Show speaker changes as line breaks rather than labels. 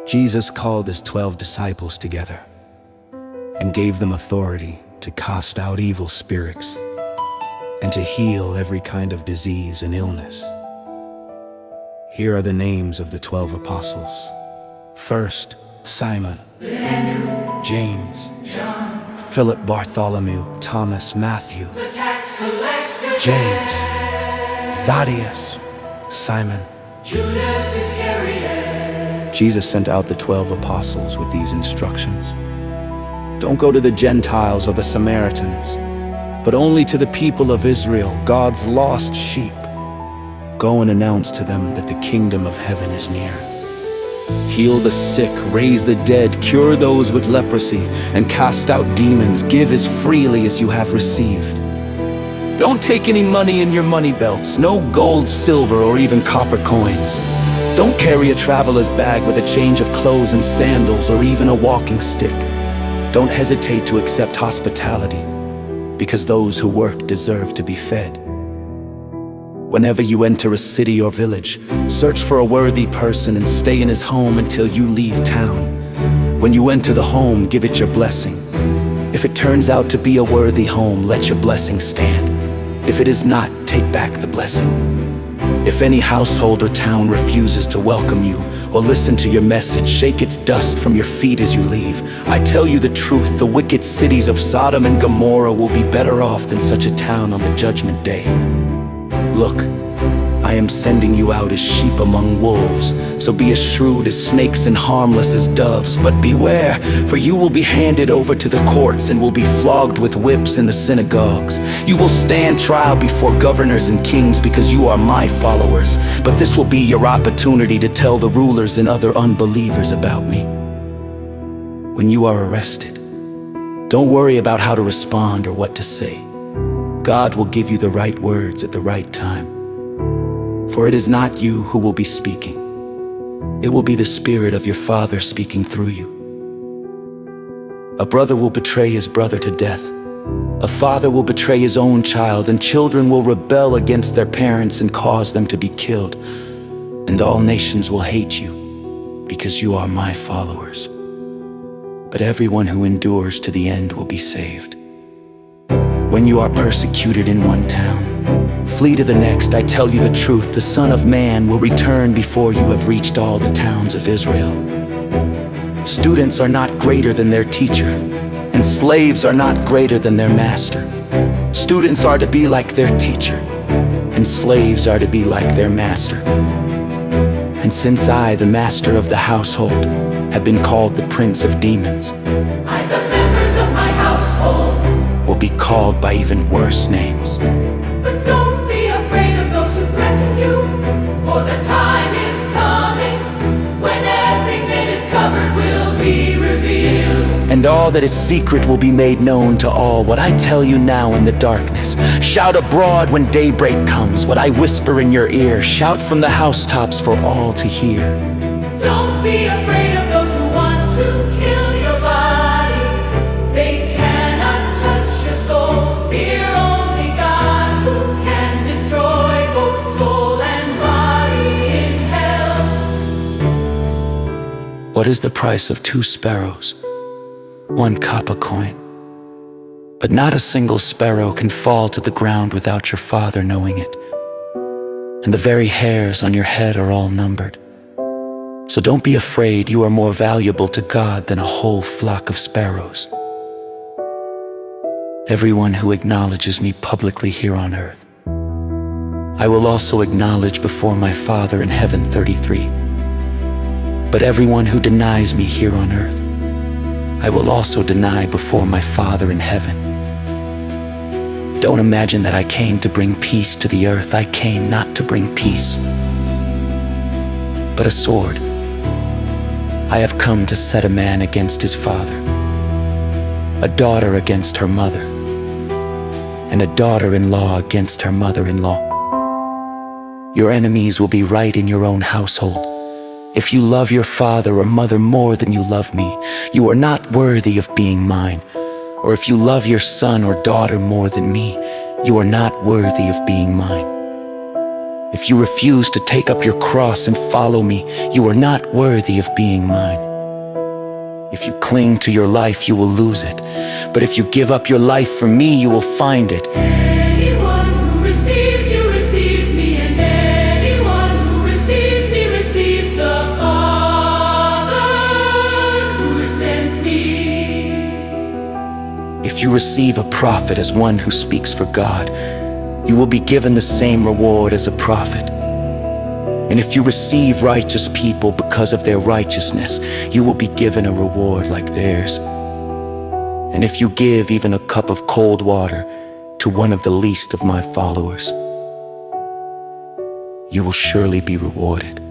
Jesus called his 12 disciples together and gave them authority to cast out evil spirits and to heal every kind of disease and illness. Here are the names of the 12 apostles. First, Simon,
Andrew,
James,
John,
Philip, Bartholomew, Thomas, Matthew,
the tax collector,
James, Thaddeus, Simon.
Judas Iscariot.
Jesus sent out the 12 apostles with these instructions. Don't go to the Gentiles or the Samaritans, but only to the people of Israel, God's lost sheep. Go and announce to them that the kingdom of heaven is near. Heal the sick, raise the dead, cure those with leprosy, and cast out demons. Give as freely as you have received. Don't take any money in your money belts, no gold, silver, or even copper coins. Don't carry a traveler's bag with a change of clothes and sandals, or even a walking stick. Don't hesitate to accept hospitality, because those who work deserve to be fed. Whenever you enter a city or village, search for a worthy person and stay in his home until you leave town. When you enter the home, give it your blessing. If it turns out to be a worthy home, let your blessing stand. If it is not, take back the blessing. If any household or town refuses to welcome you or listen to your message, shake its dust from your feet as you leave. I tell you the truth, the wicked cities of Sodom and Gomorrah will be better off than such a town on the judgment day. Look, I am sending you out as sheep among wolves, so be as shrewd as snakes and harmless as doves. But beware, for you will be handed over to the courts and will be flogged with whips in the synagogues. You will stand trial before governors and kings because you are my followers. But this will be your opportunity to tell the rulers and other unbelievers about me. When you are arrested, don't worry about how to respond or what to say. God will give you the right words at the right time. For it is not you who will be speaking. It will be the Spirit of your Father speaking through you. A brother will betray his brother to death. A father will betray his own child, and children will rebel against their parents and cause them to be killed. And all nations will hate you because you are my followers. But everyone who endures to the end will be saved. When you are persecuted in one town, flee to the next. I tell you the truth, the Son of Man will return before you have reached all the towns of Israel. Students are not greater than their teacher, and slaves are not greater than their master. Students are to be like their teacher, and slaves are to be like their master. And since I, the master of the household, have been called the prince of demons,
I, the members of my household,
will be called by even worse names.
but don't be afraid of those who threaten you, for the time is coming when everything that is covered will be revealed.
And all that is secret will be made known to all. What I tell you now in the darkness, shout abroad when daybreak comes. What I whisper in your ear, shout from the housetops for all to hear.
Don't be afraid of those who want to kill your body. They cannot touch your soul. Fear only God, who can destroy both soul and body in hell.
What is the price of 2 sparrows? 1 copper coin. But not a single sparrow can fall to the ground without your Father knowing it. And the very hairs on your head are all numbered. So don't be afraid, you are more valuable to God than a whole flock of sparrows. Everyone who acknowledges me publicly here on earth, I will also acknowledge before my Father in heaven. 33. But everyone who denies me here on earth, I will also deny before my Father in heaven. Don't imagine that I came to bring peace to the earth. I came not to bring peace, but a sword. I have come to set a man against his father, a daughter against her mother, and a daughter-in-law against her mother-in-law. Your enemies will be right in your own household. If you love your father or mother more than you love me, you are not worthy of being mine. Or if you love your son or daughter more than me, you are not worthy of being mine. If you refuse to take up your cross and follow me, you are not worthy of being mine. If you cling to your life, you will lose it. But if you give up your life for me, you will find it.
Anyone who receives you receives me, and anyone who receives me receives the Father who sent me.
If you receive a prophet as one who speaks for God, you will be given the same reward as a prophet. And if you receive righteous people because of their righteousness, you will be given a reward like theirs. And if you give even a cup of cold water to one of the least of my followers, you will surely be rewarded.